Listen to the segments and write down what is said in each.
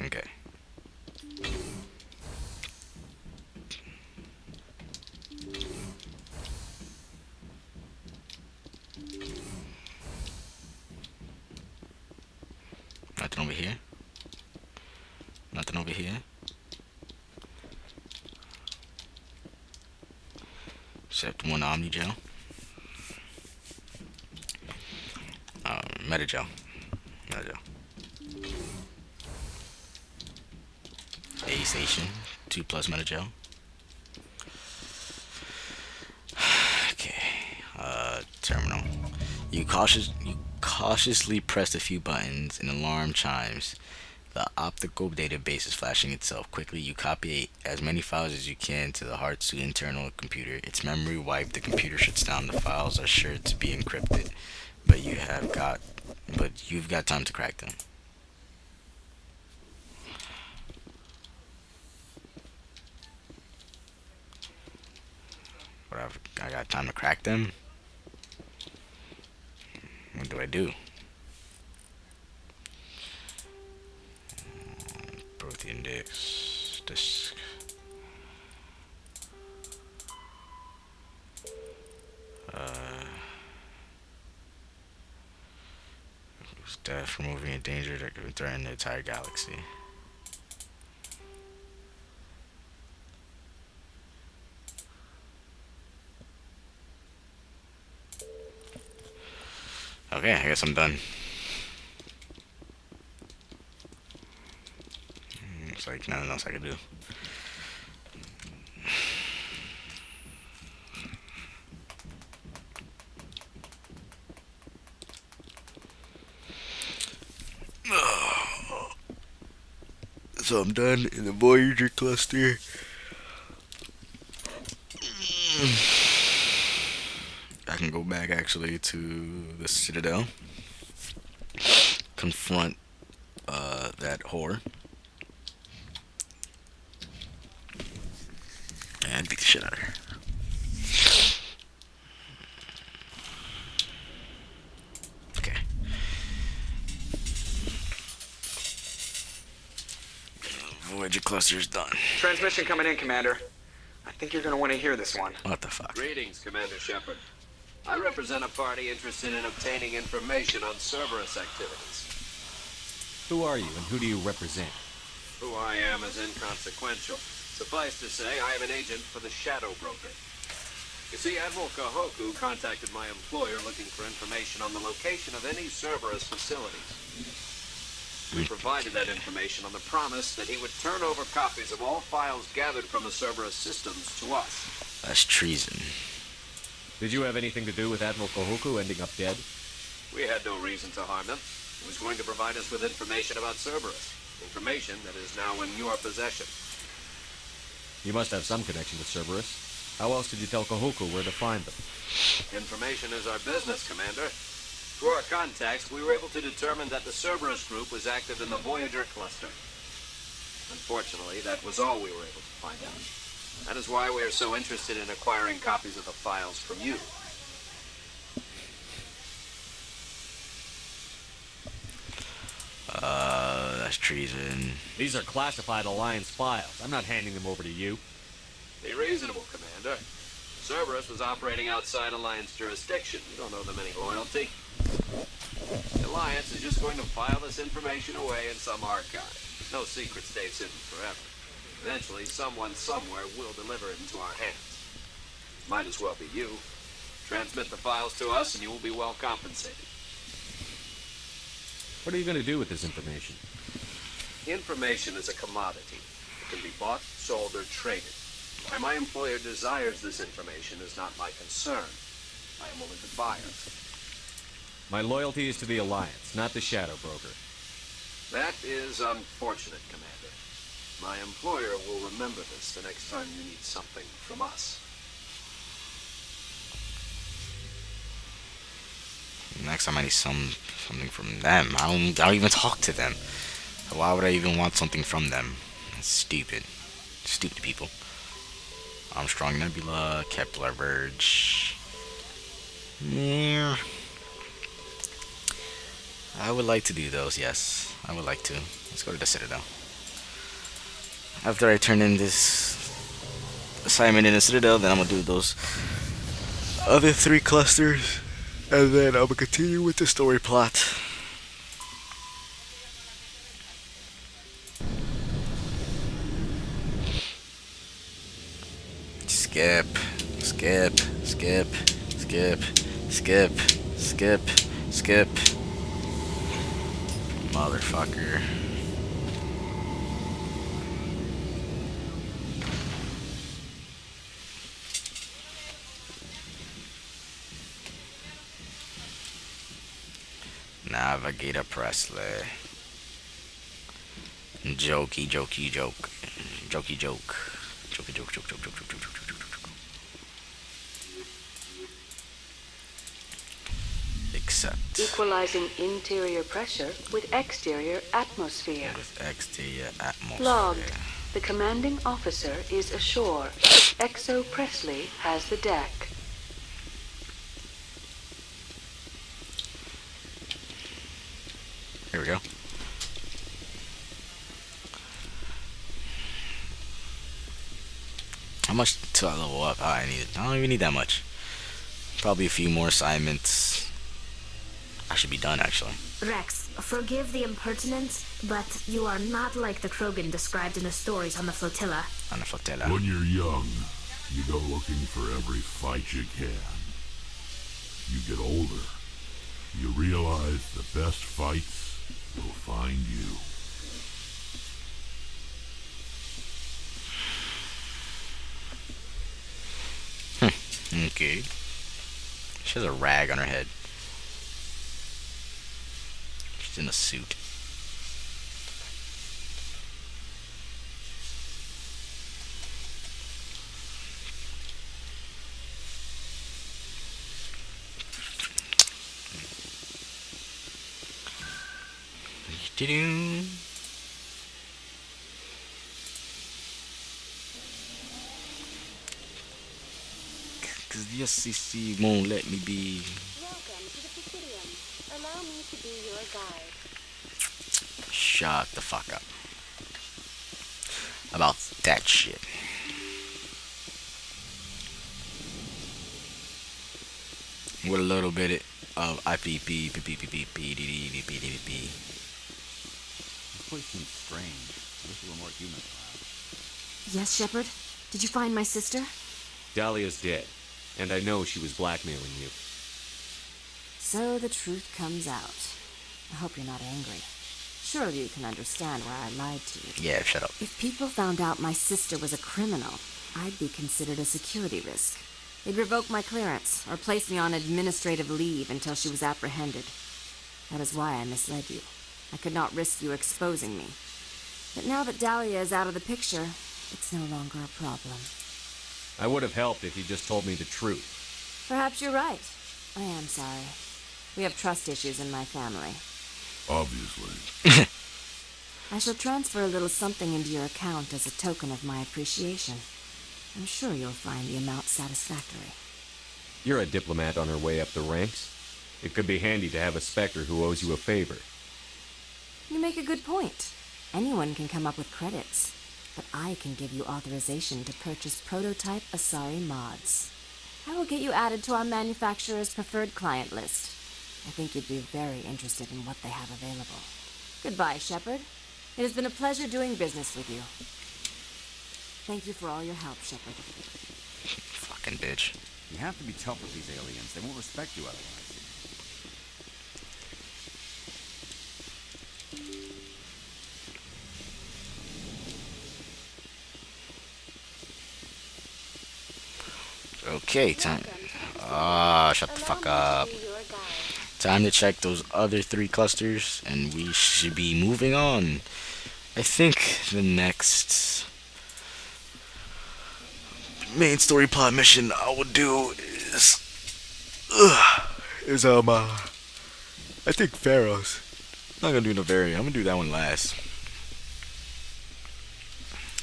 Okay. Nothing over here. Nothing over here. Except one Omni gel. Meta gel. Meta gel. A station. 2 plus meta gel. Okay. Terminal. You cautiously press a few buttons. An alarm chimes. The optical database is flashing itself. Quickly, you copy as many files as you can to the hard to internal computer. Its memory wiped. The computer shuts down. The files are sure to be encrypted, but you've got time to crack them. I got time to crack them. What do I do? Protein index. Disk. Death, removing a danger that could threaten the entire galaxy. Okay, I guess I'm done. Looks like nothing else I can do. So I'm done in the Voyager cluster. I can go back actually to the Citadel. Confront that whore. And beat the shit out of her. Okay. Voyager cluster is done. Transmission coming in, Commander. I think you're going to want to hear this one. What the fuck? Greetings, Commander Shepard. I represent a party interested in obtaining information on Cerberus activities. Who are you and who do you represent? Who I am is inconsequential. Suffice to say, I am an agent for the Shadow Broker. You see, Admiral Kahoku contacted my employer looking for information on the location of any Cerberus facilities. We provided that information on the promise that he would turn over copies of all files gathered from the Cerberus systems to us. That's treason. Did you have anything to do with Admiral Kahoku ending up dead? We had no reason to harm him. He was going to provide us with information about Cerberus. Information that is now in your possession. You must have some connection with Cerberus. How else did you tell Kahoku where to find them? Information is our business, Commander. Through our contacts, we were able to determine that the Cerberus group was active in the Voyager cluster. Unfortunately, that was all we were able to find out. That is why we are so interested in acquiring copies of the files from you. That's treason. These are classified Alliance files. I'm not handing them over to you. Be reasonable, Commander. Cerberus was operating outside Alliance jurisdiction. You don't owe them any loyalty. The Alliance is just going to file this information away in some archive. No secret stays hidden forever. Eventually, someone somewhere will deliver it into our hands. Might as well be you. Transmit the files to us and you will be well compensated. What are you going to do with this information? Information is a commodity. It can be bought, sold, or traded. Why my employer desires this information is not my concern. I am only the buyer. My loyalty is to the Alliance, not the Shadow Broker. That is unfortunate, Commander. My employer will remember this the next time you need something from us. Next time I need something from them. I don't even talk to them. So why would I even want something from them? That's stupid. Stupid people. Armstrong Nebula, Kepler Verge. Yeah. I would like to do those, yes. I would like to. Let's go to the Citadel. After I turn in this assignment in the Citadel, then I'm gonna do those other three clusters, and then I'm gonna continue with the story plot. Skip, skip, skip, skip, skip, skip, skip. Motherfucker. Navigator Presley. Jokey, jokey, joke. Jokey, joke. Jokey, joke, joke, joke, joke, joke, joke, joke, joke, joke, joke. Accept. Equalizing interior pressure with exterior atmosphere. With exterior atmosphere. Logged. The commanding officer is ashore. Exo Presley has the deck. Here we go. How much till I level up? I don't even need that much. Probably a few more assignments. I should be done actually. Rex, forgive the impertinence, but you are not like the Krogan described in the stories on the flotilla. On the flotilla. When you're young, you go looking for every fight you can. You get older, you realize the best fights will find you. Okay. She has a rag on her head. She's in a suit. Do-do. Cause the SCC won't let me be. Welcome to the Presidium. Allow me to be your guide. Shut the fuck up. About that shit. With a little bit of IPP, This place seems strange. I wish there were more humans around. Yes, Shepard? Did you find my sister? Dahlia's dead, and I know she was blackmailing you. So the truth comes out. I hope you're not angry. Surely you can understand why I lied to you. Yeah, shut up. If people found out my sister was a criminal, I'd be considered a security risk. They'd revoke my clearance, or place me on administrative leave until she was apprehended. That is why I misled you. I could not risk you exposing me. But now that Dahlia is out of the picture, it's no longer a problem. I would have helped if you just told me the truth. Perhaps you're right. I am sorry. We have trust issues in my family. Obviously. I shall transfer a little something into your account as a token of my appreciation. I'm sure you'll find the amount satisfactory. You're a diplomat on her way up the ranks. It could be handy to have a Spectre who owes you a favor. You make a good point. Anyone can come up with credits, but I can give you authorization to purchase prototype Asari mods. I will get you added to our manufacturer's preferred client list. I think you'd be very interested in what they have available. Goodbye, Shepard. It has been a pleasure doing business with you. Thank you for all your help, Shepard. Fucking bitch. You have to be tough with these aliens. They won't respect you otherwise. Okay, time. Ah, shut the fuck up. Time to check those other three clusters, and we should be moving on. I think the next main story plot mission I will do is I think Pharaoh's. I'm not gonna do Novaria. I'm gonna do that one last.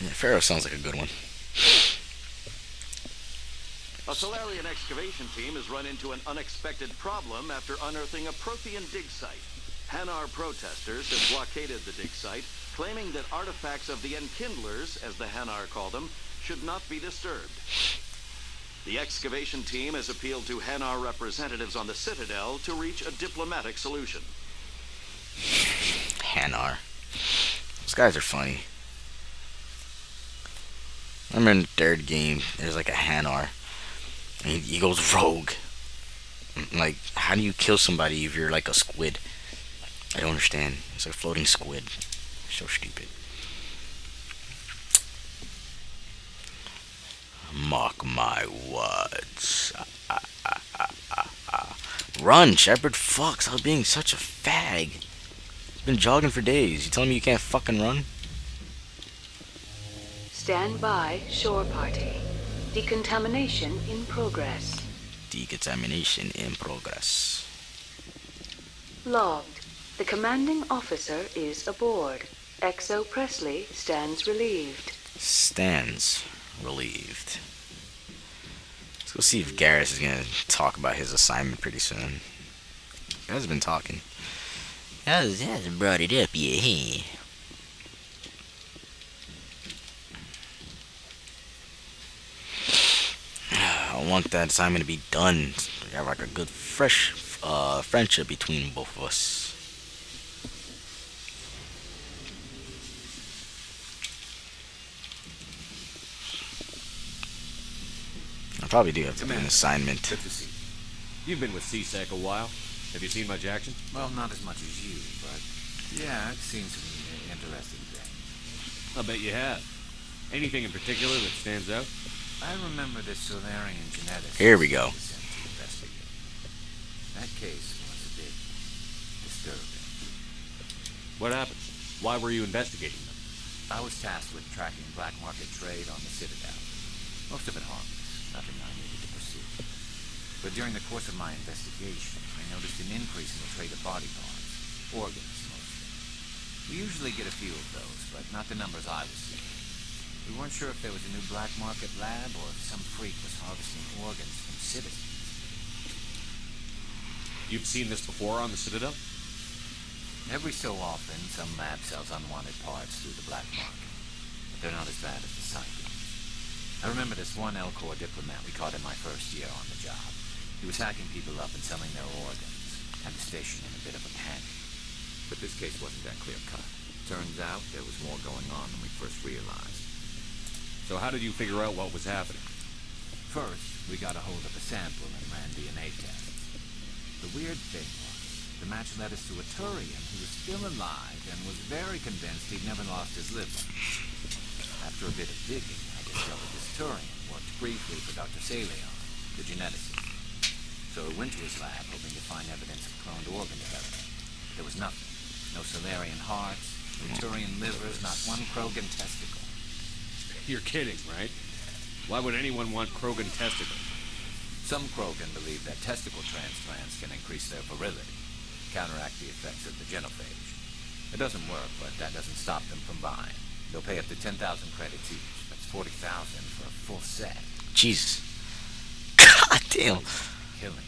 Yeah, Pharaoh sounds like a good one. A Solarian excavation team has run into an unexpected problem after unearthing a Prothean dig site. Hanar protesters have blockaded the dig site, claiming that artifacts of the Enkindlers, as the Hanar call them, should not be disturbed. The excavation team has appealed to Hanar representatives on the Citadel to reach a diplomatic solution. Hanar. Those guys are funny. I remember in the third game, there's like a Hanar. And he goes rogue. Like, how do you kill somebody if you're like a squid? I don't understand. It's like a floating squid. So stupid. Mark my words. Run, Shepard. Fuck, stop being such a fag. Been jogging for days. You telling me you can't fucking run? Stand by, shore party. Decontamination in progress. Decontamination in progress. Logged. The commanding officer is aboard. Exo Presley stands relieved. Stands relieved. Let's go see if Garrus is gonna talk about his assignment pretty soon. He hasn't been talking. Hasn't brought it up yet, hey? I want that assignment to be done. So we have like a good, fresh friendship between both of us. I probably do have to do an assignment. Good to see you. You've been with CSEC a while. Have you seen much action? Well, not as much as you, but yeah, I've seen some interesting things. I'll bet you have. Anything in particular that stands out? I remember this Solarian geneticist. Here we go. Sent to investigate. That case was a bit disturbing. What happened? Why were you investigating them? I was tasked with tracking black market trade on the Citadel. Most of it harmless, nothing I needed to pursue. But during the course of my investigation, I noticed an increase in the trade of body parts, organs mostly. We usually get a few of those, but not the numbers I was seeing. We weren't sure if there was a new black market lab or if some freak was harvesting organs from citizens. You've seen this before on the Citadel? Every so often, some lab sells unwanted parts through the black market, but they're not as bad as the sightings. I remember this one L-Corps diplomat we caught in my first year on the job. He was hacking people up and selling their organs, had the station in a bit of a panic. But this case wasn't that clear-cut. Turns out there was more going on than we first realized. So how did you figure out what was happening? First, we got a hold of a sample and ran DNA tests. The weird thing was, the match led us to a Turian who was still alive and was very convinced he'd never lost his liver. After a bit of digging, I discovered this Turian worked briefly for Dr. Salion, the geneticist. So I went to his lab hoping to find evidence of cloned organ development. There was nothing. No Solarian hearts, no Turian livers, not one Krogan testicle. You're kidding, right? Why would anyone want Krogan testicles? Some Krogan believe that testicle transplants can increase their virility, counteract the effects of the genophage. It doesn't work, but that doesn't stop them from buying. They'll pay up to 10,000 credits each. That's 40,000 for a full set. Jesus. God damn. Killing out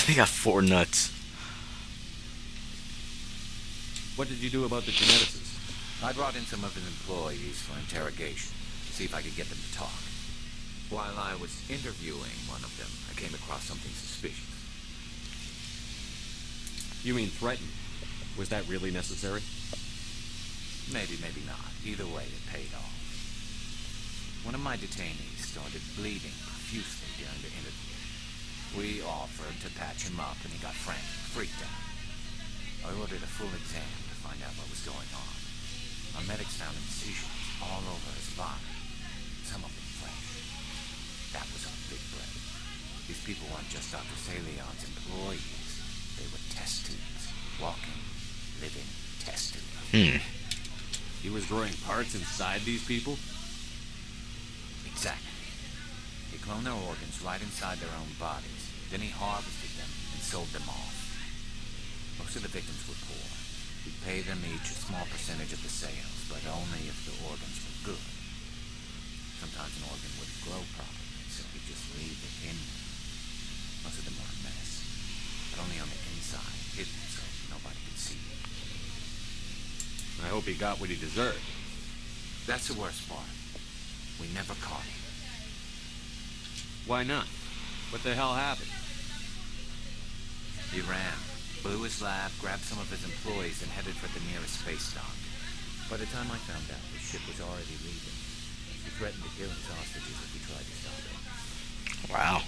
They got 4 nuts. What did you do about the geneticist? I brought in some of his employees for interrogation, see if I could get them to talk. While I was interviewing one of them, I came across something suspicious. You mean threatened? Was that really necessary? Maybe, maybe not. Either way, it paid off. One of my detainees started bleeding profusely during the interview. We offered to patch him up, and he got frantic, freaked out. I ordered a full exam to find out what was going on. Our medics found incisions all over his body, some of them fresh. That was our big break. These people weren't just Dr. Salion's employees. They were test tubes. Walking, living test tubes. He was growing parts inside these people? Exactly. He cloned their organs right inside their own bodies. Then he harvested them and sold them off. Most of the victims were poor. He'd pay them each a small percentage of the sales, but only if the organs were good. Sometimes an organ wouldn't grow properly, so he'd just leave it in there. Most of them were a mess. but only on the inside, hidden so nobody could see it. I hope he got what he deserved. That's the worst part. We never caught him. Why not? What the hell happened? He ran, blew his lab, grabbed some of his employees, and headed for the nearest space dock. By the time I found out, his ship was already leaving. He threatened to kill his hostages if we tried to stop him. Wow.